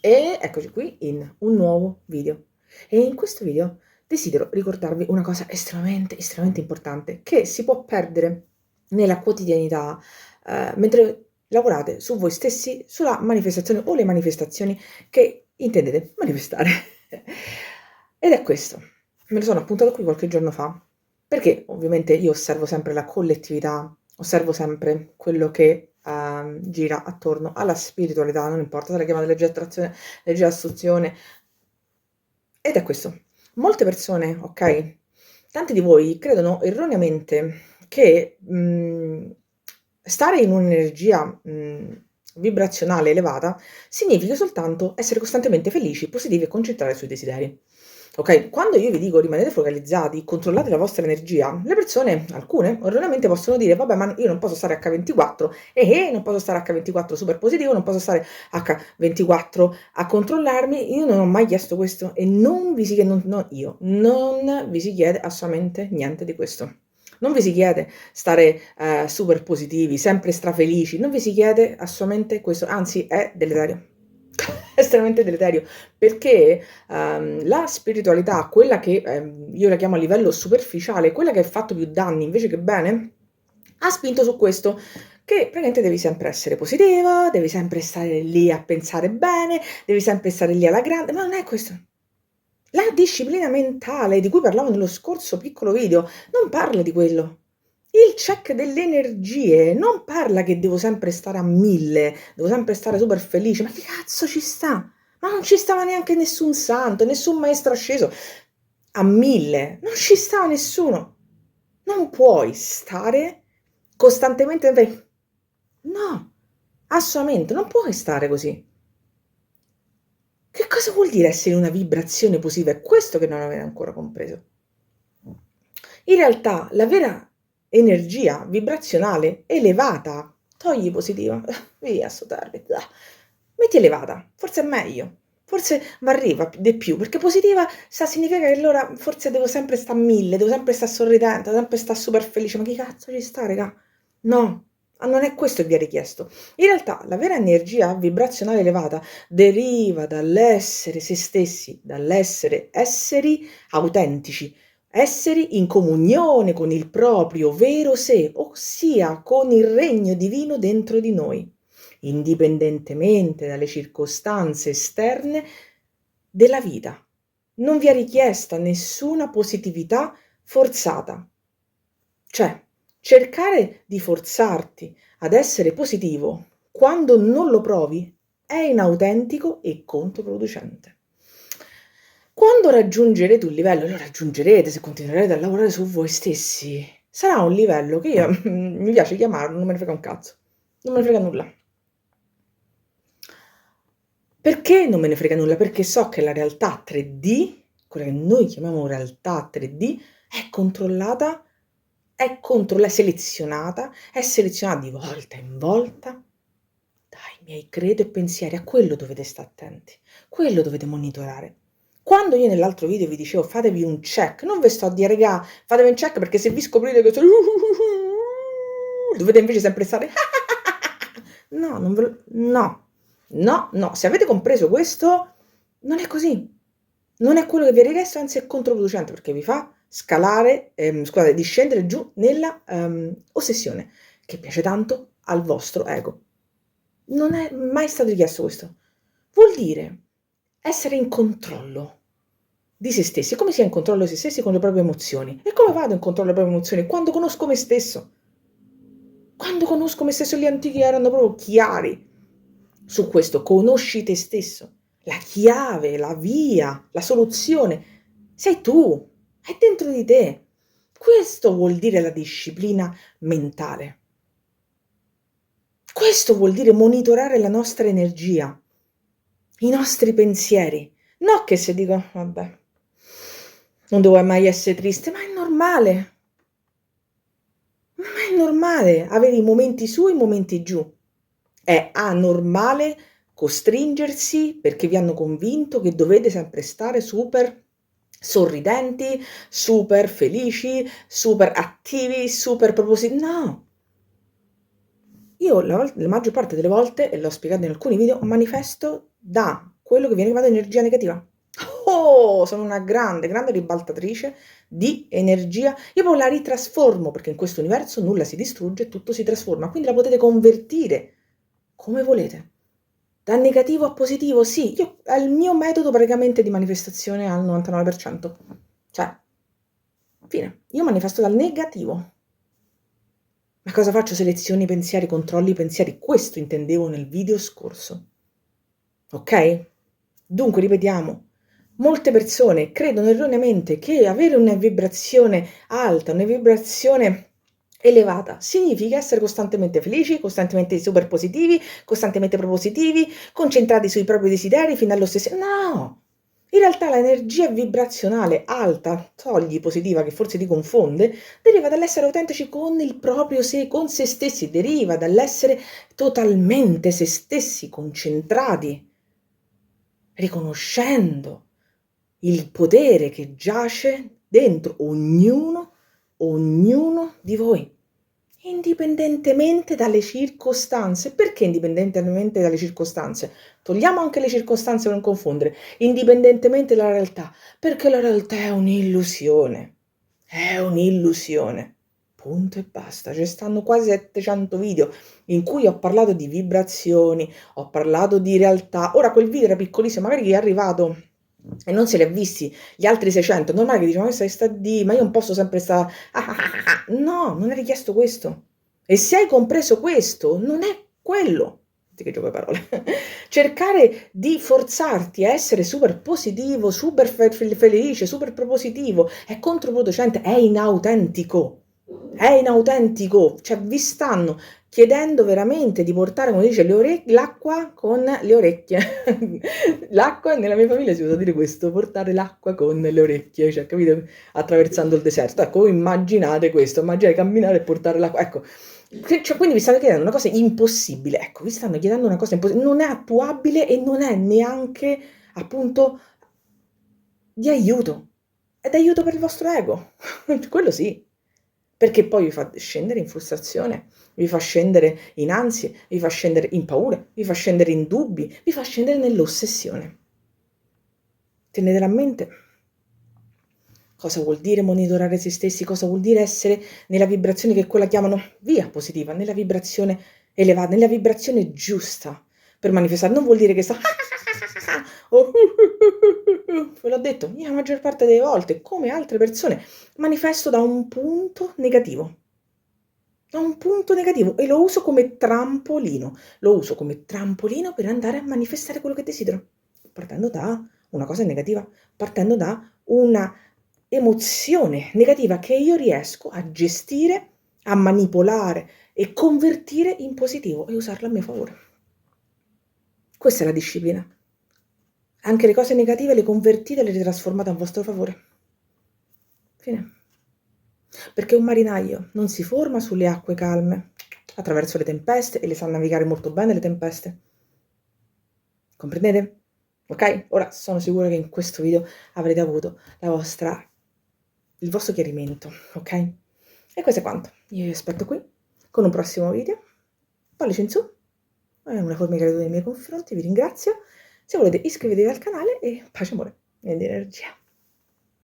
E eccoci qui in un nuovo video. E in questo video desidero ricordarvi una cosa estremamente, estremamente importante che si può perdere nella quotidianità, mentre lavorate su voi stessi, sulla manifestazione o le manifestazioni che intendete manifestare. Ed è questo. Me lo sono appuntato qui qualche giorno fa, perché ovviamente io osservo sempre la collettività, osservo sempre quello che gira attorno alla spiritualità, non importa se la chiamate legge di attrazione, legge di assunzione, ed è questo. Molte persone, ok? Tanti di voi credono erroneamente che stare in un'energia vibrazionale elevata significa soltanto essere costantemente felici, positivi e concentrare sui desideri. Ok, quando io vi dico rimanete focalizzati, controllate la vostra energia, le persone, alcune, erroneamente possono dire vabbè ma io non posso stare H24 non posso stare H24 super positivo, non posso stare H24 a controllarmi, io non ho mai chiesto questo e non vi si chiede, non vi si chiede assolutamente niente di questo. Non vi si chiede stare super positivi, sempre strafelici, non vi si chiede assolutamente questo, anzi è deleterio. È estremamente deleterio perché la spiritualità, quella che io la chiamo a livello superficiale, quella che ha fatto più danni invece che bene, ha spinto su questo, che praticamente devi sempre essere positiva, devi sempre stare lì a pensare bene, devi sempre stare lì alla grande, ma non è questo. La disciplina mentale di cui parlavo nello scorso piccolo video non parla di quello. Il check delle energie non parla che devo sempre stare a 1000, devo sempre stare super felice, ma che cazzo ci sta? Ma non ci stava neanche nessun santo, nessun maestro asceso a 1000, non ci stava nessuno. Non puoi stare costantemente. No, assolutamente, non puoi stare così. Che cosa vuol dire essere in una vibrazione positiva? È questo che non avete ancora compreso. In realtà, la vera energia vibrazionale elevata, togli positiva, via sto target, metti elevata, forse è meglio, forse mi arriva di più, perché positiva significa che allora forse devo sempre stare a 1000, devo sempre stare sorridente, devo sempre stare super felice, ma che cazzo ci sta, raga? No, non è questo che vi è richiesto. In realtà, la vera energia vibrazionale elevata deriva dall'essere se stessi, dall'essere esseri autentici, esseri in comunione con il proprio vero sé, ossia con il regno divino dentro di noi, indipendentemente dalle circostanze esterne della vita. Non vi è richiesta nessuna positività forzata. Cioè, cercare di forzarti ad essere positivo quando non lo provi è inautentico e controproducente. Quando raggiungerete un livello, lo raggiungerete se continuerete a lavorare su voi stessi, sarà un livello che io mi piace chiamarlo, non me ne frega un cazzo, non me ne frega nulla. Perché non me ne frega nulla? Perché so che la realtà 3D, quella che noi chiamiamo realtà 3D, è controllata, è selezionata di volta in volta dai miei credo e pensieri. A quello dovete stare attenti, quello dovete monitorare. Quando io nell'altro video vi dicevo fatevi un check, non vi sto a dire regà, fatevi un check perché se vi scoprite che dovete invece sempre stare no, non ve lo... no, no, no, se avete compreso questo, non è così. Non è quello che vi è richiesto, anzi è controproducente perché vi fa scalare, scusate, discendere giù nella ossessione che piace tanto al vostro ego. Non è mai stato richiesto questo. Vuol dire essere in controllo di se stessi. Come si è in controllo di se stessi con le proprie emozioni? E come vado in controllo delle proprie emozioni? Quando conosco me stesso. Quando conosco me stesso, gli antichi erano proprio chiari su questo. Conosci te stesso. La chiave, la via, la soluzione sei tu, è dentro di te. Questo vuol dire la disciplina mentale. Questo vuol dire monitorare la nostra energia, i nostri pensieri. No che se dico, vabbè, non devo mai essere triste, ma è normale. Ma è normale avere i momenti su e i momenti giù. È anormale costringersi perché vi hanno convinto che dovete sempre stare super sorridenti, super felici, super attivi, super propositivi. No! Io la maggior parte delle volte, e l'ho spiegato in alcuni video, manifesto da quello che viene chiamato energia negativa. Oh, sono una grande, grande ribaltatrice di energia. Io poi la ritrasformo, perché in questo universo nulla si distrugge, tutto si trasforma, quindi la potete convertire come volete. Da negativo a positivo, sì, io è il mio metodo praticamente di manifestazione al 99%. Cioè, fine. Io manifesto dal negativo. Ma cosa faccio? Selezioni i pensieri, controlli i pensieri. Questo intendevo nel video scorso. Ok? Dunque, ripetiamo. Molte persone credono erroneamente che avere una vibrazione alta, una vibrazione elevata, significa essere costantemente felici, costantemente super positivi, costantemente propositivi, concentrati sui propri desideri fino all'ossessione. No! In realtà l'energia vibrazionale alta, togli positiva che forse ti confonde, deriva dall'essere autentici con il proprio sé, con se stessi, deriva dall'essere totalmente se stessi, concentrati, riconoscendo il potere che giace dentro ognuno di voi, indipendentemente dalle circostanze. Perché indipendentemente dalle circostanze? Togliamo anche le circostanze per non confondere. Indipendentemente dalla realtà, perché la realtà è un'illusione. È un'illusione. Punto e basta. Ci stanno quasi 700 video in cui ho parlato di vibrazioni, ho parlato di realtà. Ora quel video era piccolissimo, magari chi è arrivato e non se li ha visti gli altri 600, è normale che dice, ma questa sta di, ma io non posso sempre stare, no, non è richiesto questo. E se hai compreso questo, non è quello. Che gioco di parole. Cercare di forzarti a essere super positivo, super felice, super propositivo, è controproducente, è inautentico. È inautentico, cioè vi stanno chiedendo veramente di portare, come dice, l'acqua con le orecchie. L'acqua, nella mia famiglia si usa dire questo, portare l'acqua con le orecchie, cioè, capito? Attraversando il deserto. Ecco, immaginate questo, immaginate camminare e portare l'acqua. Ecco, cioè, quindi vi stanno chiedendo una cosa impossibile. Ecco, vi stanno chiedendo una cosa impossibile. Non è attuabile e non è neanche, appunto, di aiuto. È d'aiuto per il vostro ego. Quello sì. Perché poi vi fa scendere in frustrazione, vi fa scendere in ansie, vi fa scendere in paure, vi fa scendere in dubbi, vi fa scendere nell'ossessione. Tenetela a mente. Cosa vuol dire monitorare se stessi? Cosa vuol dire essere nella vibrazione che quella chiamano via positiva, nella vibrazione elevata, nella vibrazione giusta per manifestare. Non vuol dire che sta oh, ve l'ho detto, io la maggior parte delle volte, come altre persone, manifesto da un punto negativo. Da un punto negativo e lo uso come trampolino. Lo uso come trampolino per andare a manifestare quello che desidero. Partendo da una cosa negativa, partendo da una emozione negativa che io riesco a gestire, a manipolare e convertire in positivo e usarla a mio favore. Questa è la disciplina. Anche le cose negative le convertite e le trasformate a vostro favore. Fine. Perché un marinaio non si forma sulle acque calme, attraverso le tempeste, e le sa navigare molto bene le tempeste. Comprendete? Ok? Ora sono sicura che in questo video avrete avuto il vostro chiarimento, ok? E questo è quanto. Io vi aspetto qui con un prossimo video. Pollice in su, è una forma di gratitudine nei miei confronti, vi ringrazio. Se volete iscrivetevi al canale e pace, amore ed energia.